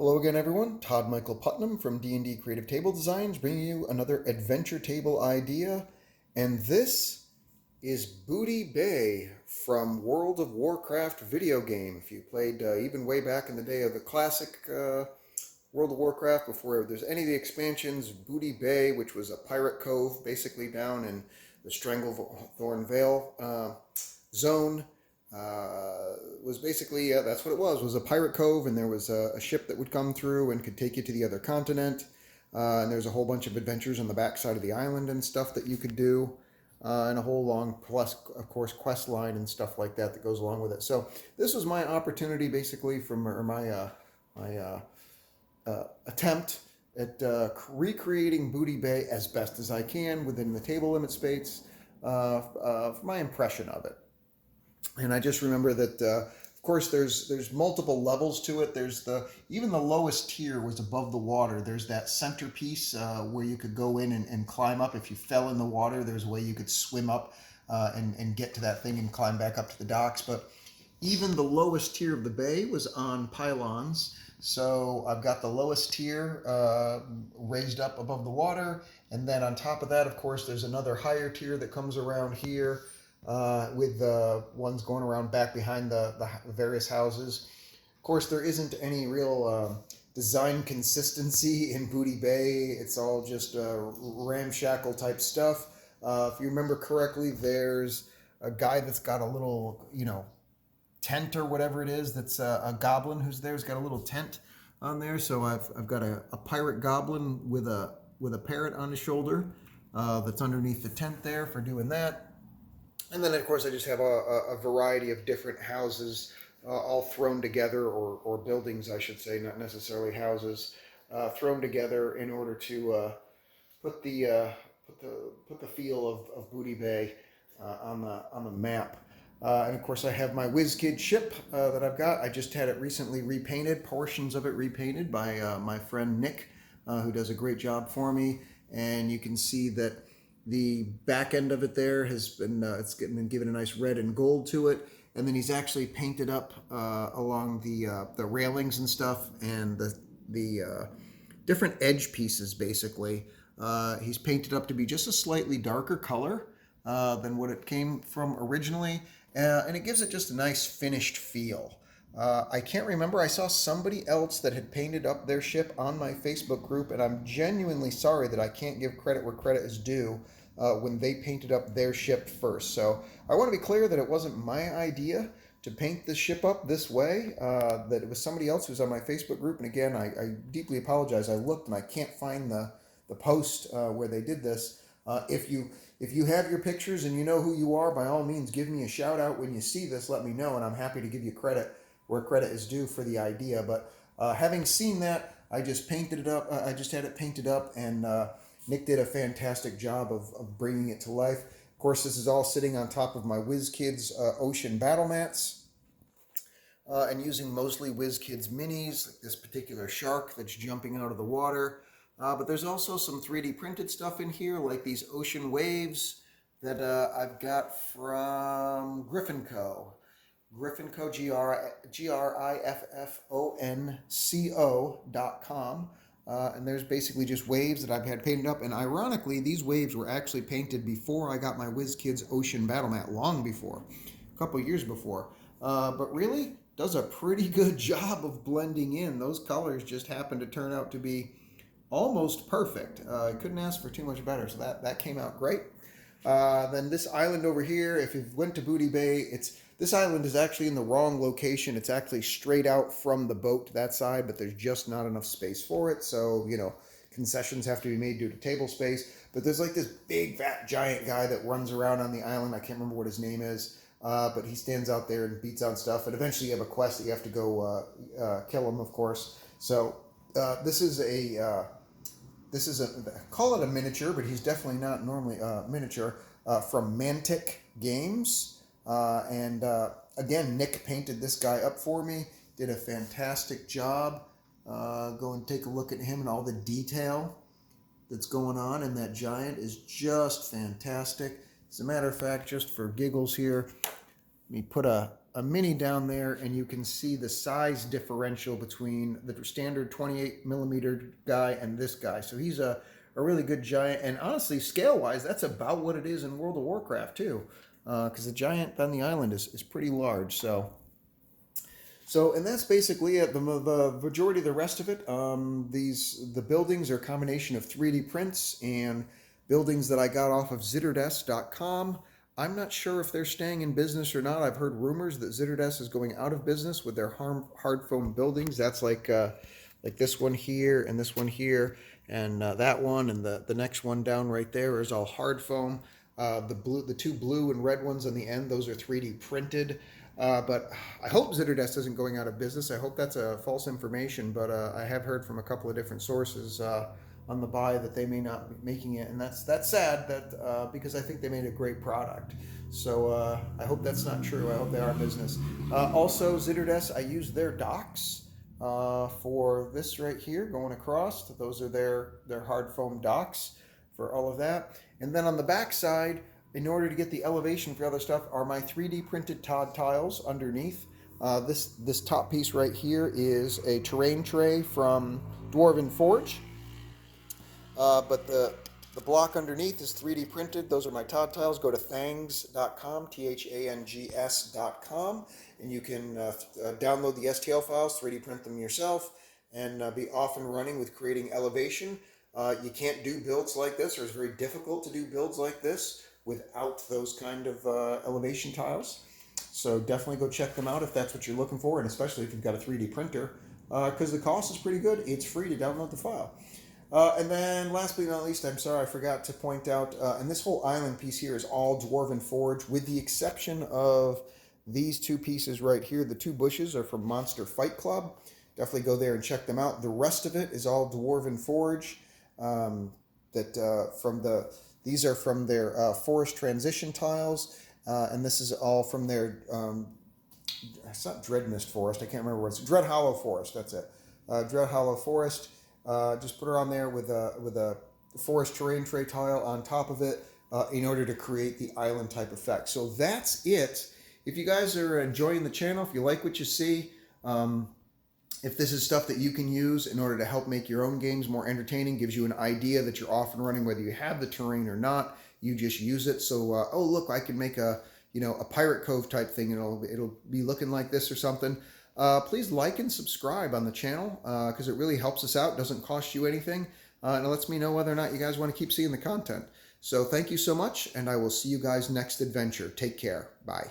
Hello again, everyone. Todd Michael Putnam from D&D Creative Table Designs, bringing you another adventure table idea. And this is Booty Bay from World of Warcraft video game. If you played even way back in the day of the classic World of Warcraft, before there's any of the expansions, Booty Bay, which was a pirate cove basically down in the Stranglethorn Vale zone, was basically that's what it was a pirate cove, and there was a ship that would come through and could take you to the other continent, and there's a whole bunch of adventures on the backside of the island and stuff that you could do, and a whole long, plus of course, quest line and stuff like that that goes along with it. So this was my opportunity basically from my attempt at recreating Booty Bay as best as I can within the table limit space, for my impression of it. And I just remember that, of course, there's multiple levels to it. There's even the lowest tier was above the water. There's that centerpiece where you could go in and climb up. If you fell in the water, there's a way you could swim up and get to that thing and climb back up to the docks. But even the lowest tier of the bay was on pylons. So I've got the lowest tier raised up above the water. And then on top of that, of course, there's another higher tier that comes around here, with the ones going around back behind the various houses. Of course, there isn't any real design consistency in Booty Bay. It's all just ramshackle type stuff. If you remember correctly, there's a guy that's got a little, tent or whatever it is. That's a goblin who's there. He's got a little tent on there. So I've got a pirate goblin with a parrot on his shoulder that's underneath the tent there for doing that. And then, of course, I just have a variety of different houses all thrown together, or buildings, I should say, not necessarily houses, thrown together in order to put the feel of Booty Bay on the map. And of course, I have my WizKid ship that I've got. I just had it recently repainted, portions of it repainted by my friend Nick, who does a great job for me. And you can see that the back end of it there has been it's been given a nice red and gold to it, and then he's actually painted up along the railings and stuff, and the different edge pieces. Basically, he's painted up to be just a slightly darker color than what it came from originally, and it gives it just a nice finished feel. I can't remember. I saw somebody else that had painted up their ship on my Facebook group, and I'm genuinely sorry that I can't give credit where credit is due when they painted up their ship first. So I want to be clear that it wasn't my idea to paint the ship up this way, that it was somebody else who was on my Facebook group. And again, I deeply apologize. I looked and I can't find the post where they did this. If you have your pictures and you know who you are, by all means, give me a shout out when you see this. Let me know, and I'm happy to give you credit where credit is due for the idea. But having seen that, I just painted it up. I just had it painted up, and Nick did a fantastic job of bringing it to life. Of course, this is all sitting on top of my WizKids ocean battle mats, and using mostly WizKids minis, like this particular shark that's jumping out of the water. But there's also some 3D printed stuff in here, like these ocean waves that I've got from Griffinco. Griffinco, GRIFFONCO.com. And there's basically just waves that I've had painted up. And ironically, these waves were actually painted before I got my WizKids Ocean Battle Mat, long before, a couple of years before. But really does a pretty good job of blending in. Those colors just happen to turn out to be almost perfect. I couldn't ask for too much better. So that came out great. Then this island over here, if you went to Booty Bay, this island is actually in the wrong location. It's actually straight out from the boat to that side, but there's just not enough space for it. So, concessions have to be made due to table space. But there's like this big, fat, giant guy that runs around on the island. I can't remember what his name is, but he stands out there and beats on stuff. And eventually you have a quest that you have to go kill him, of course. So this is call it a miniature, but he's definitely not normally miniature, from Mantic Games. And again, Nick painted this guy up for me, did a fantastic job. Go and take a look at him, and all the detail that's going on in that giant is just fantastic. As a matter of fact, just for giggles here, let me put a a mini down there, and you can see the size differential between the standard 28 millimeter guy and this guy. So he's a really good giant, and honestly, scale wise, that's about what it is in World of Warcraft too, because the giant on the island is pretty large. So, and that's basically it. The majority of the rest of it, the buildings are a combination of 3D prints and buildings that I got off of Zitterdesk.com. I'm not sure if they're staying in business or not. I've heard rumors that Zitterdesk is going out of business with their hard foam buildings. That's like this one here and this one here and that one, and the next one down right there is all hard foam. The two blue and red ones on the end, those are 3D printed. But I hope Zitterdesk isn't going out of business. I hope that's a false information, but I have heard from a couple of different sources on the buy that they may not be making it, and that's sad that because I think they made a great product. So I hope that's not true. I hope they are in business. Also, Zitterdesk, I use their docks for this right here going across. Those are their hard foam docks for all of that. And then on the back side, in order to get the elevation for other stuff, are my 3D printed Todd tiles underneath. This top piece right here is a terrain tray from Dwarven Forge. But the block underneath is 3D printed. Those are my Todd tiles. Go to thangs.com, thangs.com, and you can download the STL files, 3D print them yourself, and be off and running with creating elevation. You can't do builds like this, or it's very difficult to do builds like this without those kind of elevation tiles. So definitely go check them out if that's what you're looking for, and especially if you've got a 3D printer, because the cost is pretty good. It's free to download the file. And then last but not least, I'm sorry, I forgot to point out, and this whole island piece here is all Dwarven Forge, with the exception of these two pieces right here. The two bushes are from Monster Fight Club. Definitely go there and check them out. The rest of it is all Dwarven Forge. These are from their forest transition tiles, and this is all from their, it's not Dreadmist Forest, I can't remember what it's, Dread Hollow Forest, that's it. Dread Hollow Forest, just put her on there with a forest terrain tray tile on top of it in order to create the island type effect. So that's it. If you guys are enjoying the channel, if you like what you see, if this is stuff that you can use in order to help make your own games more entertaining, gives you an idea that you're off and running, whether you have the terrain or not, you just use it. So, oh look, I can make a pirate cove type thing, and it'll be looking like this or something. Please like and subscribe on the channel because it really helps us out. It doesn't cost you anything, and it lets me know whether or not you guys want to keep seeing the content. So thank you so much, and I will see you guys next adventure. Take care. Bye.